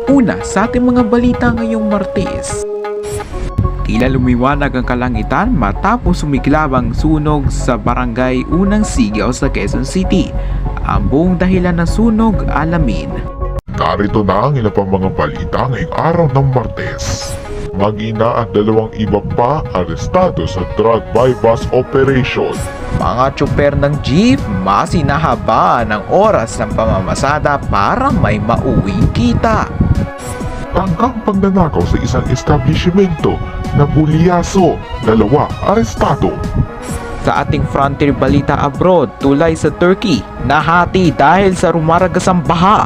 Una sa ating mga balita ngayong Martes. Tila lumiwanag ang kalangitan matapos sumiklab ang sunog sa barangay Unang Sigaw sa Quezon City. Ang buong dahilan ng sunog alamin. Narito na ang ilang pang mga balita ngayong araw ng Martes. Mag-ina at dalawang iba pa arestado sa drug bypass operation. Mga tsuper ng jeep, mas hinahaba ng oras ng pamamasada para may mauwing kita. Tangkang pagnanakaw sa isang establishmento na Buliaso, dalawa arestado. Sa ating frontier balita abroad, tulay sa Turkey, nahati dahil sa rumaragasang baha.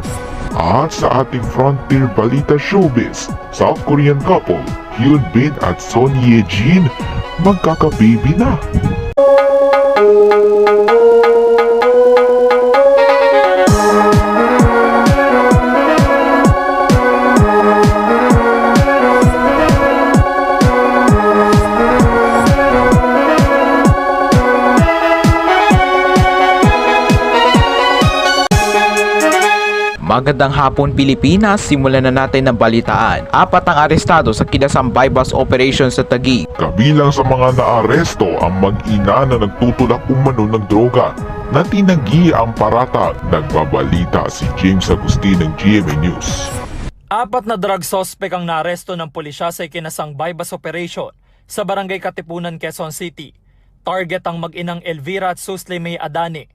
At sa ating frontier balita showbiz, South Korean couple Hyun Bin at Son Ye Jin magkakababy na. Magandang hapon Pilipinas, simulan na natin ang balitaan. 4 ang arestado sa kinasang bypass operation sa Taguig. Kabilang sa mga naaresto ang mag-ina na nagtutulak umano ng droga na tinagi ang paratang. Nagbabalita si James Agustin ng GMA News. 4 na drug suspect ang naaresto ng pulisya sa kinasang bypass operation sa Barangay Katipunan, Quezon City. Target ang mag-inang Elvira at Susle May Adane.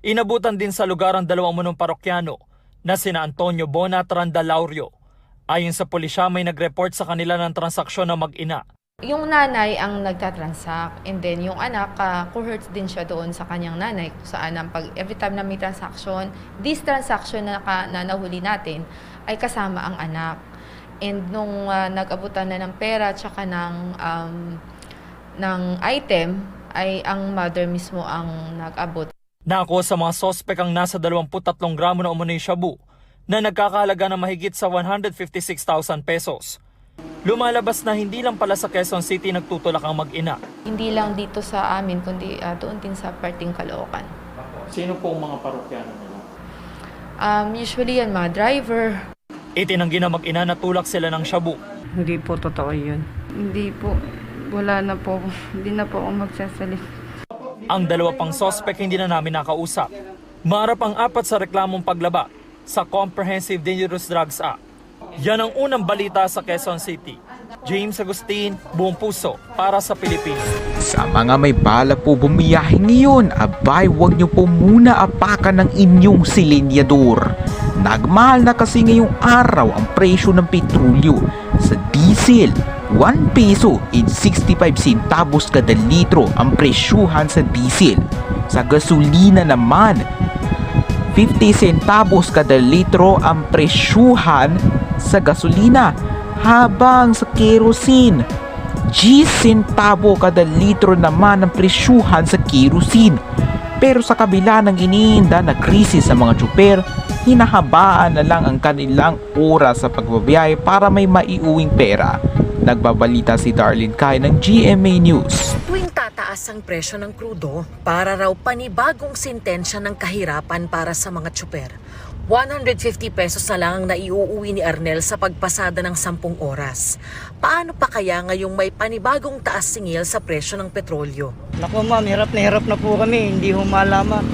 Inabutan din sa lugar ang dalawang umunong parokyano na sina Antonio Bona at Randa Laurio. Ayon sa pulisya, may nag-report sa kanila ng transaksyon ng mag-ina. Yung nanay ang nagtatransact and then yung anak, cohorts din siya doon sa kanyang nanay kung saan every time na may transaction, this transaction na nahuli natin ay kasama ang anak. And nung nag-abutan na ng pera at saka ng item, ay ang mother mismo ang nag-abot. Nakuha sa mga sospek ang nasa 23 gramo na umano'y shabu na nagkakahalaga ng mahigit sa 156,000 pesos. Lumalabas na hindi lang pala sa Quezon City nagtutulak ang mag-ina. Hindi lang dito sa amin, kundi doon din sa parting Caloocan. Sino po ang mga parokyano nila? Usually yan, mga driver. Itinanggi na mag-ina na tulak sila ng shabu. Hindi po totoo yun. Hindi po. Wala na po. Hindi na po ako magsasalita. Ang dalawa pang sospek hindi na namin nakausap. Maharap ang 4 sa reklamong paglaba sa Comprehensive Dangerous Drugs Act. Yan ang unang balita sa Quezon City. James Agustin, buong puso para sa Pilipinas. Sa mga may bala po bumiyahe ngayon, abay huwag niyo po muna apakan ng inyong silinyador. Nagmahal na kasi ngayong araw ang presyo ng petrolyo. Sa diesel, 1 peso and 65 centavos kada litro ang presyuhan sa diesel. Sa gasolina naman, 50 centavos kada litro ang presyuhan sa gasolina. Habang sa kerosene, 10 centavo kada litro naman ang presyuhan sa kerosene. Pero sa kabila ng iniinda na krisis sa mga tsuper, hinahabaan na lang ang kanilang oras sa pagbabiyahe para may maiuwing pera. Nagbabalita si Darlene Kai ng GMA News. Tuwing tataas ang presyo ng krudo, para raw panibagong sentensya ng kahirapan para sa mga tsuper. 150 pesos na lang ang naiuuwi ni Arnel sa pagpasada ng 10 oras. Paano pa kaya ngayong may panibagong taas singil sa presyo ng petrolyo? Naku ma'am, hirap na po kami. Hindi ho malaman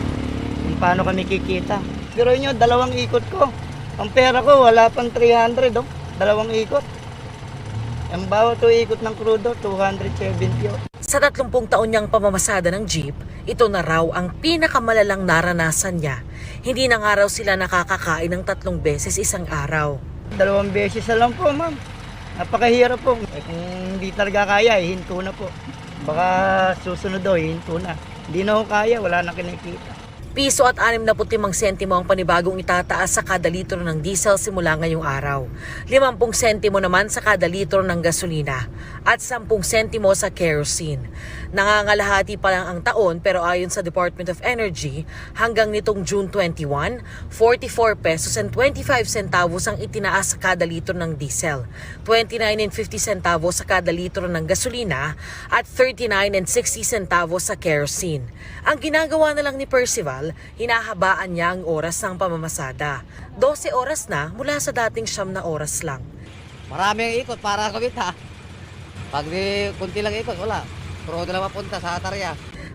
kung paano kami kikita. Pero nyo, 2 ikot ko. Ang pera ko, wala pang 300. 2 ikot. Ang bawat ikot ng krudo, 270. Sa 30 taon niyang pamamasada ng jeep, ito na raw ang pinakamalalang naranasan niya. Hindi na nga raw sila nakakakain ng 3 beses isang araw. 2 beses na lang po ma'am. Napakahirap po. Kung hindi talaga kaya, hinto na po. Baka susunod hinto na. Hindi na ho kaya, wala na kinikita. Piso at 65 sentimo ang panibagong itataas sa kada litro ng diesel simula ngayong araw. 50 sentimo naman sa kada litro ng gasolina at 10 sentimo sa kerosene. Nangangalahati pa lang ang taon pero ayon sa Department of Energy, hanggang nitong June 21, 44 pesos and 25 centavos ang itinaas sa kada litro ng diesel, 29 and 50 centavos sa kada litro ng gasolina at 39 and 60 centavos sa kerosene. Ang ginagawa na lang ni Percival, personal, hinahabaan niya ang oras ng pamamasada. 12 oras na mula sa dating 9 na oras lang. Maraming ikot para kumita. Pag kunti lang ikot, wala. Pero na mapunta sa Atarya.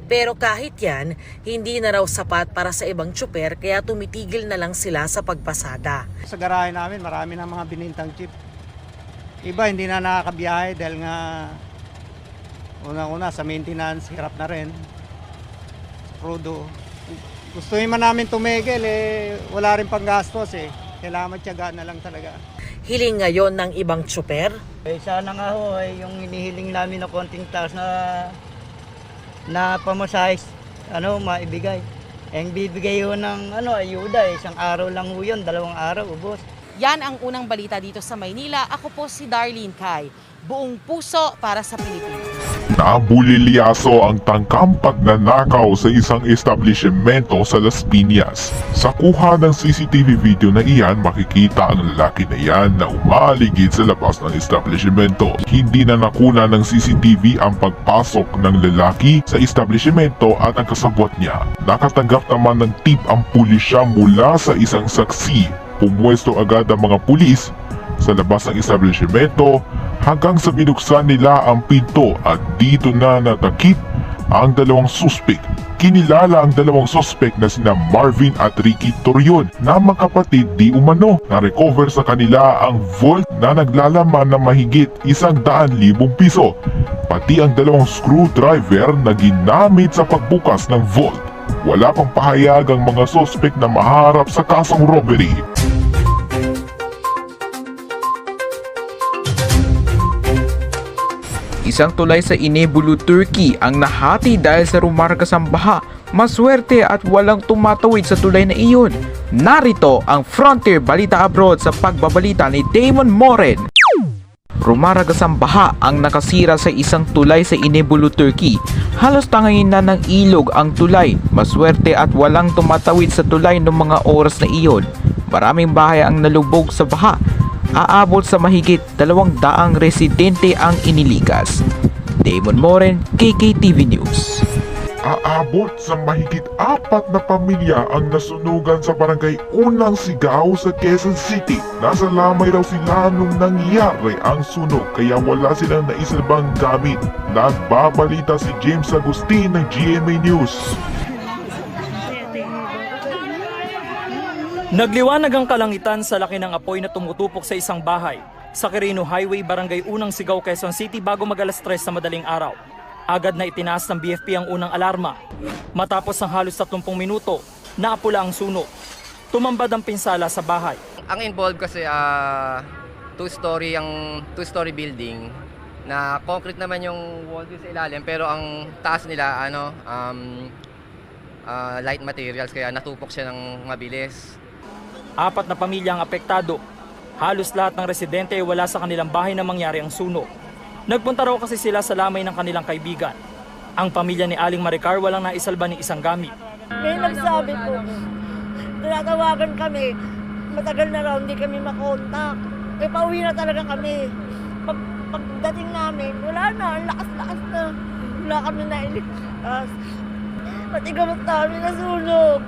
Pero kahit yan, hindi na raw sapat para sa ibang tsuper kaya tumitigil na lang sila sa pagpasada. Sa garahe namin, marami ng mga binintang jeep. Iba hindi na nakakabiyahe dahil nga una-una sa maintenance, hirap na rin. Crudo. Gusto man namin tumigil wala rin panggastos Kailangan tiyaga na lang talaga. Hiling ngayon ng ibang tsuper, Sana nga ho yung hinihiling namin na konting taas na pamasahe maibigay. Ang bibigay ho ng ayuda isang araw lang ho yun, 2 araw ubos. yan ang unang balita dito sa Maynila. Ako po si Darlene Kai. Buong puso para sa Pilipinas. Nabulilyaso ang tangkang pagnanakaw sa isang establishmento sa Las Piñas. Sa kuha ng CCTV video na iyan, makikita ang lalaki na yan na umaaligid sa labas ng establishmento. Hindi na nakuna ng CCTV ang pagpasok ng lalaki sa establishmento at ang kasabwat niya. Nakatanggap naman ng tip ang pulisya mula sa isang saksi. Pumwesto agad ang mga pulis sa labas ng establishmento hanggang sa binuksan nila ang pinto at dito na natakip ang 2 suspek. Kinilala ang 2 suspek na sina Marvin at Ricky Torion na magkapatid di umano. Na-recover sa kanila ang vault na naglalaman ng mahigit 100,000 piso. Pati ang 2 screwdriver na ginamit sa pagbukas ng vault. Wala pang pahayag ang mga suspek na maharap sa kasong robbery. Isang tulay sa Inebulu, Turkey ang nahati dahil sa rumarkas ang baha. Maswerte at walang tumatawid sa tulay na iyon. Narito ang Frontier Balita Abroad sa pagbabalita ni Damon Moren. Rumaragas ang baha ang nakasira sa isang tulay sa Inebulu, Turkey. Halos tangayin na ng ilog ang tulay. Maswerte at walang tumatawid sa tulay noong mga oras na iyon. Maraming bahay ang nalubog sa baha. Aabot sa mahigit 200 residente ang inilikas. Damon Moren, KKTV News. Aabot sa mahigit 4 na pamilya ang nasunugan sa barangay Unang Sigaw sa Quezon City. Nasa lamay raw sila nung nangyari ang sunog kaya wala silang naisalbang gamit. Nagbabalita si James Agustin ng GMA News. Nagliwanag ang kalangitan sa laki ng apoy na tumutupok sa isang bahay sa Quirino Highway, Barangay Unang Sigaw, Quezon City bago mag-alas 3 sa madaling araw. Agad na itinaas ng BFP ang unang alarma. Matapos ng halos 30 minuto, naapula ang sunog. Tumambad ang pinsala sa bahay. Ang involved kasi two-story building na concrete naman yung wall sa ilalim pero ang taas nila light materials kaya natupok siya ng mabilis. 4 na pamilya ang apektado. Halos lahat ng residente ay wala sa kanilang bahay na mangyari ang sunog. Nagpunta raw kasi sila sa lamay ng kanilang kaibigan. Ang pamilya ni Aling Maricar walang naisalba ni isang gamit. May nagsabi po, tinatawagan kami, matagal na raw hindi kami makontak. Pauwi na talaga kami. Pagdating namin, wala na, ang lakas-lakas na. Wala kami nailigtas. Pati gamot namin nasunog.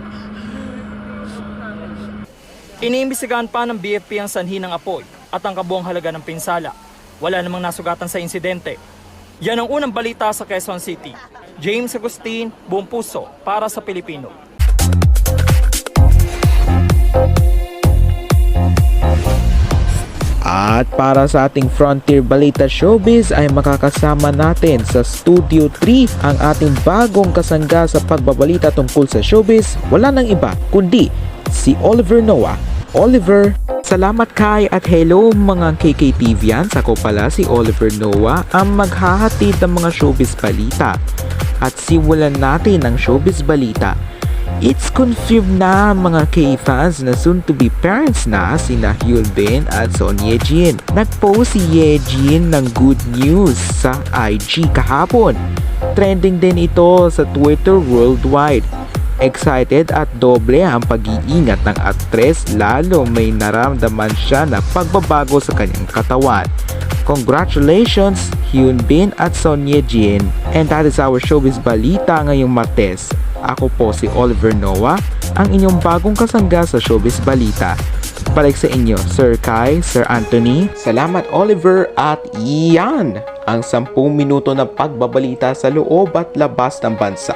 Iniimbestigahan pa ng BFP ang sanhi ng apoy at ang kabuang halaga ng pinsala. Wala namang nasugatan sa insidente. Yan ang unang balita sa Quezon City. James Agustin, buong puso para sa Pilipino. At para sa ating Frontier Balita Showbiz ay makakasama natin sa Studio 3 ang ating bagong kasangga sa pagbabalita tungkol sa showbiz. Wala nang iba kundi si Oliver Noah. Oliver, salamat Kai at hello mga KKTVians. Ako pala si Oliver Noah ang maghahatid ng mga showbiz balita. At simulan natin ang showbiz balita. It's confirmed na mga K-fans na soon to be parents na sina Hyun Bin at Son Ye Jin. Nagpost si Ye Jin ng good news sa IG kahapon. Trending din ito sa Twitter worldwide. Excited at doble ang pag-iingat ng aktres lalo may naramdaman siya na pagbabago sa kanyang katawan. Congratulations Hyun Bin at Son Ye Jin. And that is our showbiz balita ngayong Martes. Ako po si Oliver Noah, ang inyong bagong kasangga sa Showbiz Balita. Balik sa inyo, Sir Kai, Sir Anthony. Salamat Oliver at iyan ang 10 minuto na pagbabalita sa loob at labas ng bansa.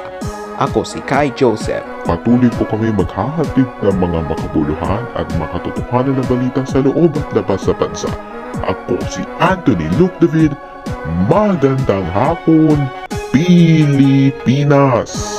Ako si Kai Joseph. Patuloy po kami maghahatid ng mga makabuluhan at makatotohanan na balita sa loob at labas sa bansa. Ako si Anthony Luke David. Magandang hapon, Pilipinas!